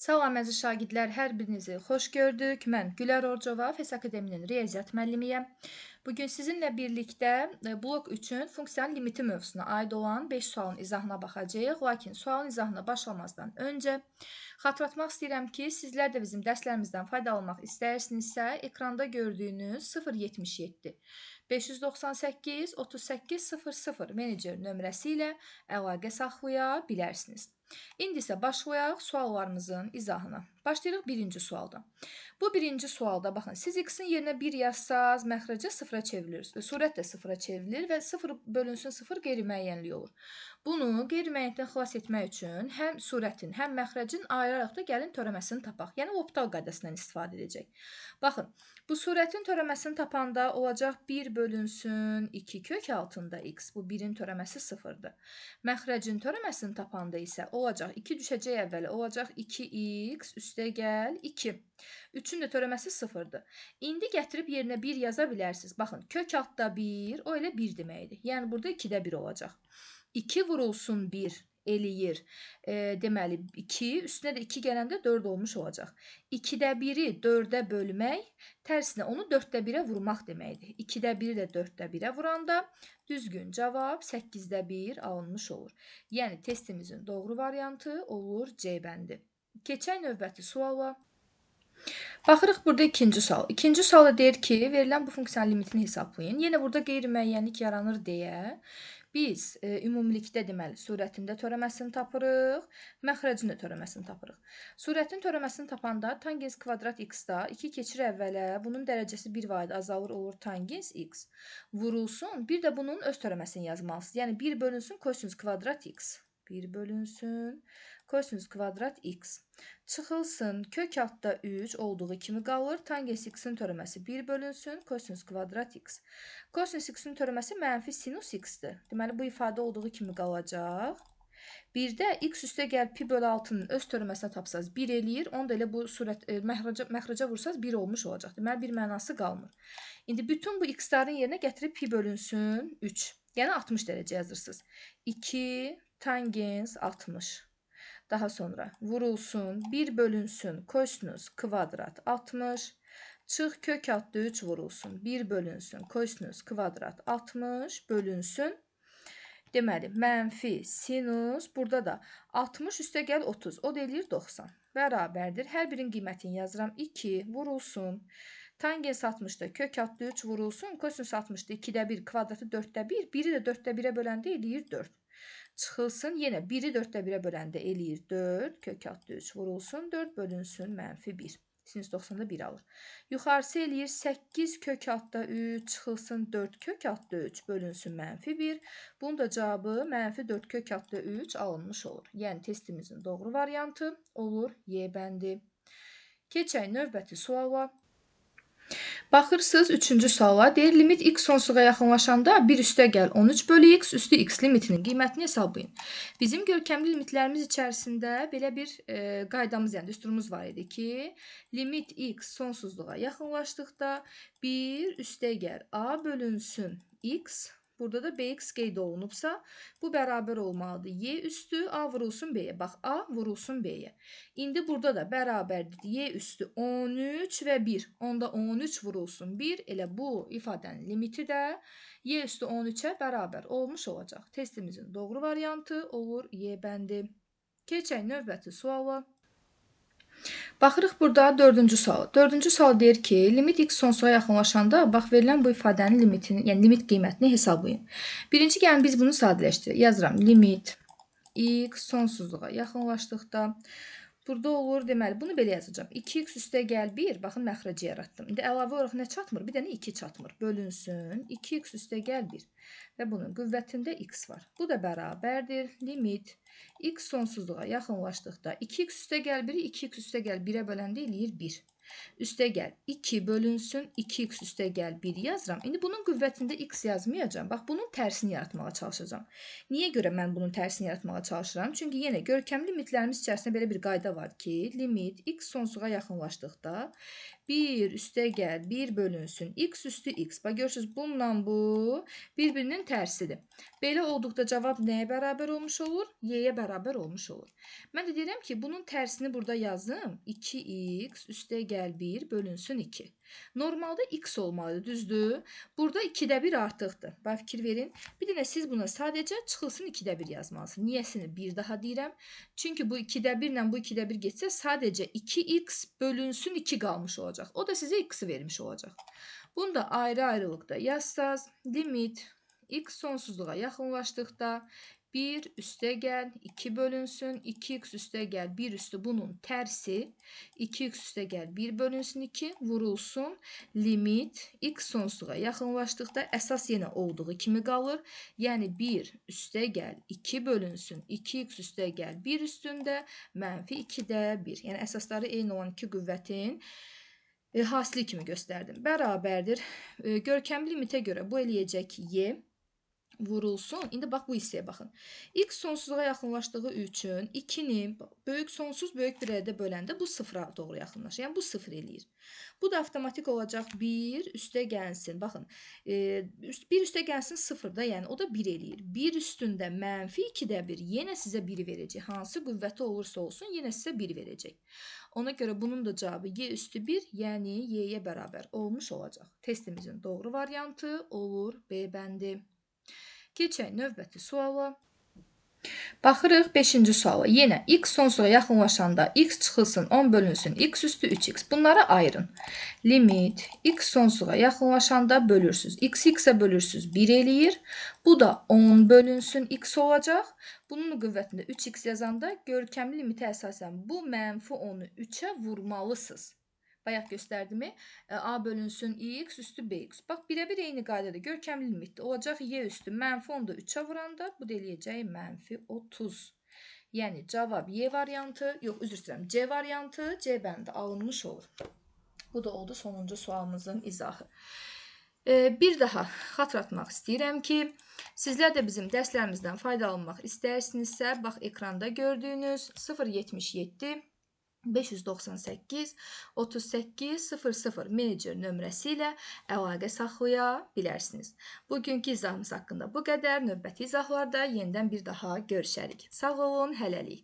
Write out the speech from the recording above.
Salam əziz şagirdlər, hər birinizi xoş gördük. Mən Gülər Orcova, FES Akademinin riyaziyyat müəllimiyəm. Bugün sizinlə birlikdə blok 3-ün funksiyanın limiti mövzusuna aid olan 5 sualın izahına baxacağıq. Lakin sualın izahına başlamazdan öncə xatırlatmaq istəyirəm ki, sizlər də bizim dərslərimizdən faydalanmaq istəyirsinizsə, ekranda gördüyünüz 077 598 38 00 menecer nömrəsi ilə əlaqə saxlaya bilərsiniz. İndi isə başlayaq suallarımızın izahına. Başlayırıq birinci sualdan. Bu birinci sualda baxın, siz x-in yerinə 1 yazsaz, məxrəcə 0-a çevrilir, surət də 0-a çevrilir və 0 bölünsün 0 qeyri-müəyyənlik olur. Bunu qeyri-müəyyənlikdən xilas etmək üçün həm surətin, həm məxrəcin ayıraraq da gəlin törəməsini tapaq. Yəni L'Hopital qaydasından istifadə edəcək. Baxın, bu surətin törəməsini tapanda olacaq 1 bölünsün 2 kök altında x. Bu 1-in törəməsi 0-dır. Məxrəcin törəməsini tapanda isə olacaq 2 düşəcək əvvələ, olacaq 2x üstəgəl 2. 3-ün də törəməsi 0-dır. İndi gətirib yerinə 1 yaza bilərsiniz. Baxın, kök altda 1, o elə 1 deməkdir. Yəni burada 2-də 1 olacaq. 2 vurulsun 1 eləyir. Deməli, 2, üstünə də 2 gələndə 4 olmuş olacaq. 2-də 1-i 4-ə bölmək, tərsinə onu 4-də 1-ə vurmaq deməkdir. 2-də 1-i də 4-də 1-ə vuranda düzgün cavab 8-də 1 alınmış olur. Yəni, testimizin doğru variantı olur C bəndi. Keçək növbəti suala. Baxırıq burada ikinci sual. İkinci sualda deyir ki, verilən bu funksiyanın limitini hesablayın. Yenə burada qeyri-müəyyənlik yaranır deyə biz ümumilikdə deməli surətində törəməsini tapırıq, məxrəcin də törəməsini tapırıq. Surətin törəməsini tapanda tangens kvadrat x-da 2 keçir əvvələ, bunun dərəcəsi 1 vaid azalır, olur tangens x. Vurulsun, bir də bunun öz törəməsini yazmalısınız. Yəni 1 bölünsün kosinus kvadrat x. 1 bölünsün kosinus kvadrat x. Çıxılsın, kök altda 3 olduğu kimi qalır. Tangens x-in törəməsi 1 bölünsün kosinus kvadrat x. Kosinus x-in törəməsi mənfi sinus x-dir. Deməli, bu ifadə olduğu kimi qalacaq. Bir də x üstə gəl pi bölü 6-nın öz törəməsini tapsaz 1 eləyir. Onu da elə bu surət məxrəcə vursaz 1 olmuş olacaq. Deməli, bir mənası qalmır. İndi bütün bu x-ların yerinə gətirib pi bölünsün 3. Yəni 60 dərəcə yazırsınız. 2 tangens 60. Daha sonra vurulsun, 1 bölünsün kosinus kvadrat 60. Çıx kök altda 3 vurulsun, 1 bölünsün kosinus kvadrat 60 bölünsün. Deməli, mənfi sinus, burada da 60 üstə gəl 30, o da eləyir 90. Bərabərdir. Hər birinin qiymətini yazıram. 2 vurulsun. Tangens 60-da kök altda 3 vurulsun. Kosinus 60-da 2-də 1, kvadratı 4-də 1, 1-i də 4-də 1-ə böləndə eləyir 4. Çıxılsın, yenə 1-i 4-də 1-ə böləndə eləyir 4. Kök altda 3 vurulsun, 4 bölünsün mənfi 1. Sinus 90-da 1 alır. Yuxarısı eləyir 8 kök altda 3, çıxılsın 4 kök altda 3 bölünsün mənfi 1. Bunun da cavabı mənfi 4 kök altda 3 alınmış olur. Yəni testimizin doğru variantı olur Y bəndi. Keçək növbəti suala. Baxırsınız 3-cü suala. Deyir, limit x sonsuza yaxınlaşanda 1 üstə gəl 13 bölü x üstü x limitinin qiymətini hesablayın. Bizim görkəmli limitlərimiz içərisində belə bir qaydamız, yəni düsturumuz var idi ki, limit x sonsuzluğa yaxınlaşdıqda 1 üstə gəl a bölünsün x, burada da bx qeyd olunubsa, bu bərabər olmalıdır. Y üstü a vurulsun b-yə. Bax, a vurulsun b-yə. İndi burada da bərabərdir. Y üstü 13 və 1. Onda 13 vurulsun 1. Elə bu ifadənin limiti də y üstü 13-ə bərabər olmuş olacaq. Testimizin doğru variantı olur Y bəndi. Keçək növbəti suala. Baxırıq burada 4-cü sual. 4-cü sual deyir ki, limit x sonsuza yaxınlaşanda, bax, verilən bu ifadənin limitini, yəni limit qiymətini hesablayın. Birinci gəlin biz bunu sadələşdirək. Yazıram, limit x sonsuzluğa yaxınlaşdıqda, burada olur, deməli, bunu belə yazacağım. 2x üstə gəl 1, baxın, məxrəci yaratdım. İndi əlavə olaraq nə çatmır? Bir dənə 2 çatmır. Bölünsün, 2x üstə gəl 1 və bunun qüvvətində x var. Bu da bərabərdir. Limit x sonsuzluğa yaxınlaşdıqda 2x üstə gəl 1-i 2x üstə gəl 1-ə böləndə eləyir 1. Üstə gəl 2 bölünsün 2x üstə gəl 1 yazıram. İndi bunun qüvvətində x yazmayacağım. Bax, bunun tərsini yaratmağa çalışacağım. Niyə görə mən bunun tərsini yaratmağa çalışıram? Çünki yenə görkəmli limitlərimiz içərisində belə bir qayda var ki, limit x sonsuza yaxınlaşdıqda 1 üstəgəl 1 bölünsün x üstü x. Bax görürsünüz, bununla bu bir-birinin tərsidir. Belə olduqda cavab nəyə bərabər olmuş olur? Y-yə bərabər olmuş olur. Mən də deyirəm ki, bunun tərsini burada yazım. 2x üstəgəl 1 bölünsün 2. Normalda x olmalıdır, düzdür? Burada 2-də 1 artıqdır. Bax, fikir verin. Bir dənə siz buna sadəcə çıxılsın 2-də 1 yazmalısınız. Niyəsini bir daha deyirəm. Çünki bu 2-də 1 ilə bu 2-də 1 getsə, sadəcə 2x bölünsün 2 qalmış olacaq. O da sizə x-i vermiş olacaq. Bunu da ayrı-ayrılıqda yazsaz, limit x sonsuzluğa yaxınlaşdıqda 1 üstəgəl 2 bölünsün 2x üstəgəl 1 üstü bunun tərsi 2x üstəgəl 1 bölünsün 2 vurulsun. Limit x sonsuzluğa yaxınlaşdıqda əsas yenə olduğu kimi qalır. Yəni 1 üstəgəl 2 bölünsün 2x üstəgəl 1 üstündə mənfi 2-də 1. Yəni əsasları eyni olan iki qüvvətin hasili kimi göstərdim. Bərabərdir. Görkəmli limitə görə bu eləyəcək y vurulsun. İndi bax bu hissəyə baxın. X sonsuzluğa yaxınlaşdığı üçün 2-ni böyük sonsuz böyük bir əldə böləndə bu sıfıra doğru yaxınlaşır. Yəni bu sıfır eləyir. Bu da avtomatik olacaq 1 üstə gəlsin. Baxın, 1 üstə gəlsin sıfırda, yəni o da 1 eləyir. 1 üstündə mənfi 2-də 1 yenə sizə 1 verəcək. Hansı qüvvəti olursa olsun yenə sizə 1 verəcək. Ona görə bunun da cavabı y üstü 1, yəni y-yə bərabər olmuş olacaq. Testimizin doğru variantı olur B bəndi. Keçək növbəti suala. Baxırıq 5-ci suala. Yenə x sonsuzluğa yaxınlaşanda x çıxılsın 10 bölünsün x üstü 3x. Bunları ayırın. Limit x sonsuzluğa yaxınlaşanda bölürsünüz. X x-ə bölürsünüz 1 eləyir. Bu da 10 bölünsün x olacaq. Bunun qüvvətində 3x yazanda görkəmli limitə əsasən bu mənfi 10-u 3-ə vurmalısınız. Bayaq göstərdimi? A bölünsün x üstü bx. Bax, birə-bir eyni qaydada görkəmli limitdə olacaq. Y üstü mənfi 10-da 3-ə vuranda bu da eləyəcək mənfi 30. Yəni cavab Y variantı, yox, üzr istəyirəm, C variantı C bəndi alınmış olur. Bu da oldu sonuncu sualımızın izahı. Bir daha xatırlatmaq istəyirəm ki, sizlər də bizim dərslərimizdən faydalanmaq istəyirsinizsə, bax ekranda gördüyünüz 077 598 38 00 menecer nömrəsi ilə əlaqə saxlaya bilərsiniz. Bugünkü izahımız haqqında bu qədər. Növbəti izahlarda yenidən bir daha görüşərik. Sağ olun, hələlik.